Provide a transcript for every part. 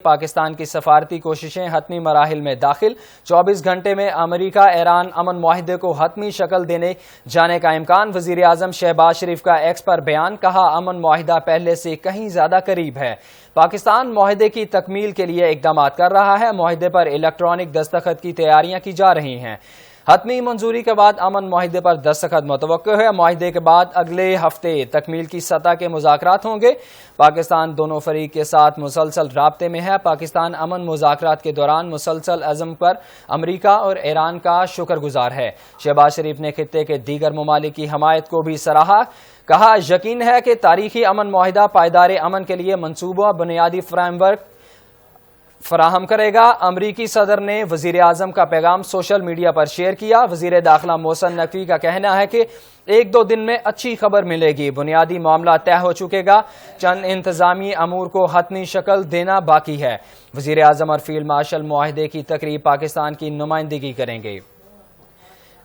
پاکستان کی سفارتی کوششیں حتمی مراحل میں داخل 24 گھنٹے میں امریکہ ایران امن معاہدے کو حتمی شکل دینے جانے کا امکان وزیر اعظم شہباز شریف کا ایکس پر بیان کہا امن معاہدہ پہلے سے کہیں زیادہ قریب ہے پاکستان معاہدے کی تکمیل کے لیے اقدامات کر رہا ہے معاہدے پر الیکٹرانک دستخط کی تیاریاں کی جا رہی ہیں حتمی منظوری کے بعد امن معاہدے پر دستخط متوقع ہے معاہدے کے بعد اگلے ہفتے تکمیل کی سطح کے مذاکرات ہوں گے پاکستان دونوں فریق کے ساتھ مسلسل رابطے میں ہے پاکستان امن مذاکرات کے دوران مسلسل عزم پر امریکہ اور ایران کا شکر گزار ہے شہباز شریف نے خطے کے دیگر ممالک کی حمایت کو بھی سراہا کہا یقین ہے کہ تاریخی امن معاہدہ پائیدار امن کے لیے منصوبہ بنیادی فریم ورک فراہم کرے گا امریکی صدر نے وزیر اعظم کا پیغام سوشل میڈیا پر شیئر کیا وزیر داخلہ محسن نقوی کا کہنا ہے کہ 1-2 دن میں اچھی خبر ملے گی بنیادی معاملہ طے ہو چکے گا چند انتظامی امور کو حتمی شکل دینا باقی ہے وزیر اعظم اور فیلڈ مارشل معاہدے کی تقریب پاکستان کی نمائندگی کریں گے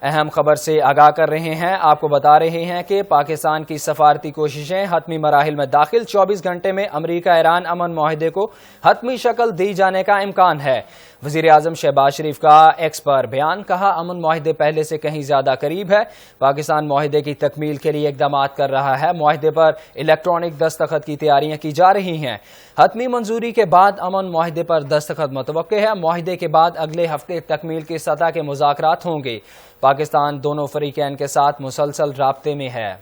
اہم خبر سے آگاہ کر رہے ہیں آپ کو بتا رہے ہیں کہ پاکستان کی سفارتی کوششیں حتمی مراحل میں داخل 24 گھنٹے میں امریکہ ایران امن معاہدے کو حتمی شکل دی جانے کا امکان ہے وزیر اعظم شہباز شریف کا ایکس پر بیان کہا امن معاہدے پہلے سے کہیں زیادہ قریب ہے پاکستان معاہدے کی تکمیل کے لیے اقدامات کر رہا ہے معاہدے پر الیکٹرانک دستخط کی تیاریاں کی جا رہی ہیں حتمی منظوری کے بعد امن معاہدے پر دستخط متوقع ہے معاہدے کے بعد اگلے ہفتے تکمیل کی سطح کے مذاکرات ہوں گے پاکستان دونوں فریقین کے ساتھ مسلسل رابطے میں ہے